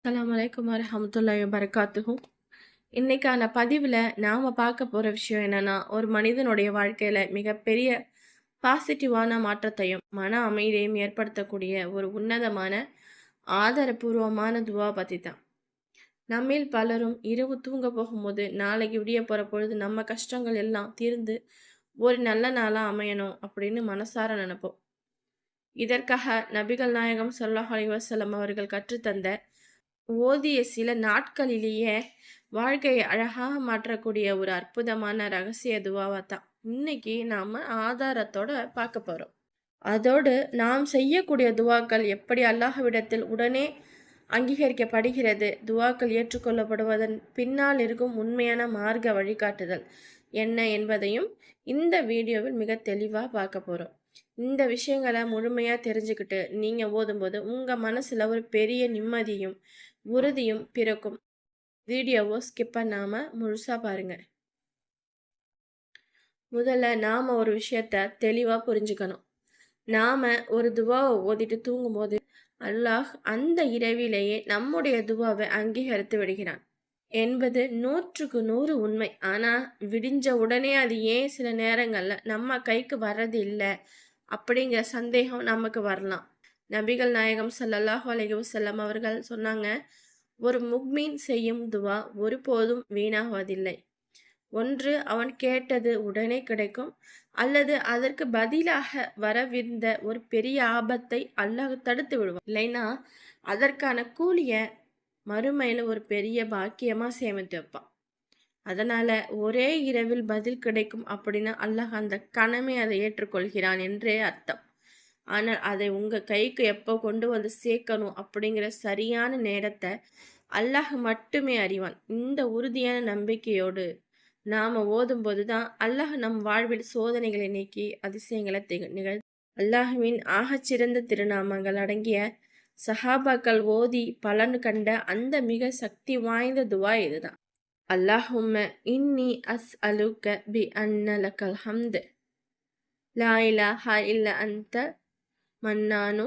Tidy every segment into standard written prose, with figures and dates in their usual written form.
அஸ்ஸலாமு அலைக்கும் வரஹ்மத்துல்லாஹி வபரகாத்துஹு. இன்னைக்கான பதிவில் நாம் பார்க்க போகிற விஷயம் என்னன்னா, ஒரு மனிதனுடைய வாழ்க்கையில் மிகப்பெரிய பாசிட்டிவான மாற்றத்தையும் மன அமைதியையும் ஏற்படுத்தக்கூடிய ஒரு உன்னதமான ஆதாரபூர்வமான துவா பற்றி தான். நம்மில் பலரும் இரவு தூங்க போகும்போது நாளைக்கு விடிய போகிற பொழுது நம்ம கஷ்டங்கள் எல்லாம் தீர்ந்து ஒரு நல்ல நாளாக அமையணும் அப்படின்னு மனசார நினைப்போம். இதற்காக நபிகள் நாயகம் ஸல்லல்லாஹு அலைஹி வஸல்லம் அவர்கள் கற்றுத்தந்த ஓதிய சில நாட்களிலேயே வாழ்க்கையை அழகாக மாற்றக்கூடிய ஒரு அற்புதமான ரகசிய துவாவை தான் இன்னைக்கு நாம் ஆதாரத்தோட பார்க்க போகிறோம். அதோடு நாம் செய்யக்கூடிய துவாக்கள் எப்படி அல்லாஹ்விடத்தில் உடனே அங்கீகரிக்கப்படுகிறது, துவாக்கள் ஏற்றுக்கொள்ளப்படுவதன் பின்னால் இருக்கும் உண்மையான மார்க்க வழிகாட்டுதல் என்ன என்பதையும் இந்த வீடியோவில் மிக தெளிவாக பார்க்க போகிறோம். இந்த விஷயங்களை முழுமையாக தெரிஞ்சுக்கிட்டு நீங்கள் ஓதும்போது உங்கள் மனசில் ஒரு பெரிய நிம்மதியும் உறுதியும் பிறக்கும். வீடியோவை ஸ்கிப் பண்ணாமல் முழுசாக பாருங்கள். முதல்ல நாம் ஒரு விஷயத்த தெளிவாக புரிஞ்சுக்கணும். நாம் ஒரு துவாவை ஓதிட்டு தூங்கும்போது அல்லாஹ் அந்த இரவிலேயே நம்முடைய துவாவை அங்கீகரித்து விடுகிறான் என்பது 100க்கு 100 உண்மை. ஆனால் விடிஞ்ச உடனே அது ஏன் சில நேரங்களில் நம்ம கைக்கு வர்றது இல்லை அப்படிங்கிற சந்தேகம் நமக்கு வரலாம். நபிகள் நாயகம் ஸல்லல்லாஹு அலைஹி வஸல்லம் அவர்கள் சொன்னாங்க, ஒரு முக்மீன் செய்யும் துவா ஒருபோதும் வீணாவதில்லை. ஒன்று அவன் கேட்டது உடனே கிடைக்கும், அல்லது அதற்கு பதிலாக வரவிருந்த ஒரு பெரிய ஆபத்தை அல்லாஹ் தடுத்து விடுவான். இல்லைன்னா அதற்கான கூலியை மறுமையில் ஒரு பெரிய பாக்கியமாக சேமித்து வைப்பான். அதனால் ஒரே இரவில் பதில் கிடைக்கும் அப்படின்னா அல்லாஹ் அந்த கணமே அதை ஏற்றுக்கொள்கிறான் என்றே அர்த்தம். ஆனால் அதை உங்கள் கைக்கு எப்போ கொண்டு வந்து சேர்க்கணும் அப்படிங்கிற சரியான நேரத்தை அல்லாஹ் மட்டுமே அறிவான். இந்த உறுதியான நம்பிக்கையோடு நாம் ஓதும்போது தான் அல்லாஹ் நம் வாழ்வில் சோதனைகளை நீக்கி அதிசயங்களை நிகழ் அல்லாஹுவின் ஆகச்சிறந்த திருநாமங்கள் அடங்கிய சஹாபாக்கள் ஓதி பலன் கண்ட அந்த மிக சக்தி வாய்ந்த துவா இதுதான். அல்லாஹும்ம இன்னி அஸ்அலுக பி அன்ன லக்கல் ஹம்து லா இலாஹா இல்ல அன்த மன்னானு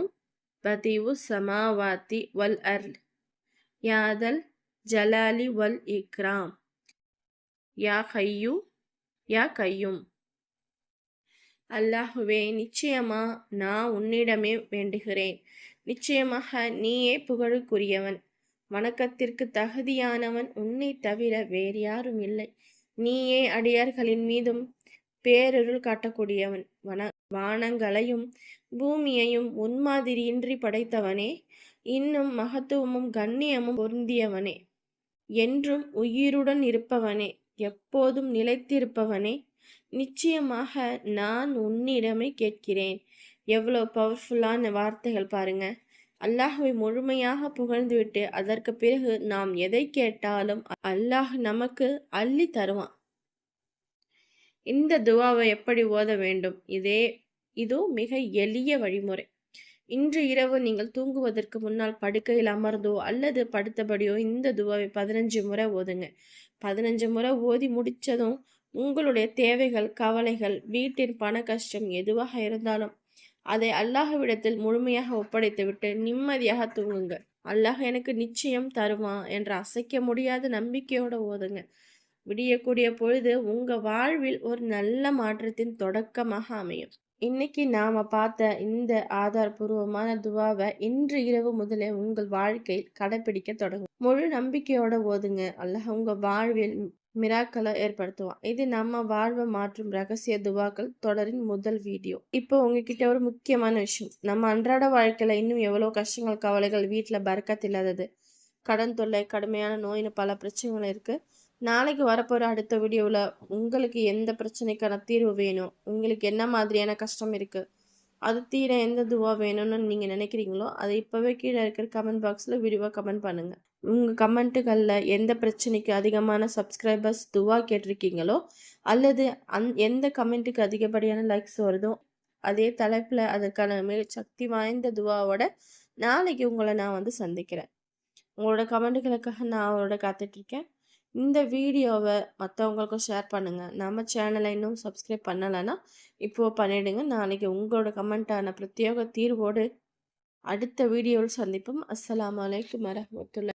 பதிவு சமாவாத்தி வல் அர்ல் யாதல் ஜலாலி வல் இக்ராம் யா ஹய்யூ யா கையும். அல்லாஹுவே, நிச்சயமா நான் உன்னிடமே வேண்டுகிறேன். நிச்சயமாக நீயே புகழுக்குரியவன், வணக்கத்திற்கு தகுதியானவன், உன்னை தவிர வேறு யாரும் இல்லை. நீயே அடியார்களின் மீதும் பேரருள் காட்டக்கூடியவன். வானங்களையும் பூமியையும் முன்மாதிரியின்றி படைத்தவனே, இன்னும் மகத்துவமும் கண்ணியமும் பொருந்தியவனே, என்றும் உயிருடன் இருப்பவனே, எப்போதும் நிலைத்திருப்பவனே, நிச்சயமாக நான் உன்னிடமே கேட்கிறேன். எவ்வளோ பவர்ஃபுல்லான வார்த்தைகள் பாருங்க. அல்லாஹ்வை முழுமையாக புகழ்ந்துவிட்டு அதற்கு பிறகு நாம் எதை கேட்டாலும் அல்லாஹ் நமக்கு அள்ளி தருவான். இந்த துவாவை எப்படி ஓத வேண்டும்? இதோ மிக எளிய வழிமுறை. இன்று இரவு நீங்கள் தூங்குவதற்கு முன்னால் படுக்கையில் அமர்ந்தோ அல்லது படுத்தபடியோ இந்த துவாவை 15 முறை ஓதுங்க. 15 முறை ஓதி முடித்ததும் உங்களுடைய தேவைகள், கவலைகள், வீட்டின் பண கஷ்டம் எதுவாக இருந்தாலும் அதை அல்லாஹ்விடத்தில் முழுமையாக ஒப்படைத்துவிட்டு நிம்மதியாக தூங்குங்க. அல்லாஹ் எனக்கு நிச்சயம் தருவான் என்ற அசைக்க முடியாத நம்பிக்கையோடு ஓதுங்க. விடியக்கூடிய பொழுது உங்கள் வாழ்வில் ஒரு நல்ல மாற்றத்தின் தொடக்கமாக அமையும். இன்னைக்கு நாம் பார்த்த இந்த ஆதாரபூர்வமான துவாவை இன்று இரவு முதலே உங்கள் வாழ்க்கையில் கடைப்பிடிக்க தொடங்கும். முழு நம்பிக்கையோட ஓதுங்க. அல்லாஹ் உங்கள் வாழ்வில் மிராக்களை ஏற்படுத்துவான். இது நம்ம வாழ்வை மாற்றும் ரகசிய துவாக்கள் தொடரின் முதல் வீடியோ. இப்போ உங்ககிட்ட ஒரு முக்கியமான விஷயம். நம்ம அன்றாட வாழ்க்கையில் இன்னும் எவ்வளோ கஷ்டங்கள், கவலைகள், வீட்டில் பறக்கத் இல்லாதது, கடன் தொல்லை, கடுமையான நோயின்னு பல பிரச்சனைகள் இருக்குது. நாளைக்கு வரப்போகிற அடுத்த வீடியோவில் உங்களுக்கு எந்த பிரச்சனைக்கான தீர்வு வேணும், உங்களுக்கு என்ன மாதிரியான கஷ்டம் இருக்குது, அது தீர எந்த துவா வேணும்னு நீங்கள் நினைக்கிறீங்களோ அதை இப்போவே கீழே இருக்கிற கமெண்ட் பாக்ஸில் வீடியோவாக கமெண்ட் பண்ணுங்கள். உங்கள் கமெண்ட்டுகளில் எந்த பிரச்சனைக்கு அதிகமான சப்ஸ்கிரைபர்ஸ் துவா கேட்டிருக்கீங்களோ அல்லது எந்த கமெண்ட்டுக்கு அதிகப்படியான லைக்ஸ் வருதோ அதே தலைப்பில் அதற்கான மிக சக்தி வாய்ந்த துவாவோட நாளைக்கு உங்களை நான் சந்திக்கிறேன். உங்களோட கமெண்ட்டுகளுக்காக நான் அவரோட காத்துட்ருக்கேன். இந்த வீடியோவை மற்றவங்களுக்கும் ஷேர் பண்ணுங்கள். நம்ம சேனலை இன்னும் சப்ஸ்கிரைப் பண்ணலைன்னா இப்போது பண்ணிவிடுங்க. நாளைக்கு உங்களோட கமெண்ட்டான பிரத்யேக தீர்வோடு அடுத்த வீடியோவில் சந்திப்போம். அஸ்ஸலாமு அலைக்கும் வரஹ்மத்துல்லாஹி.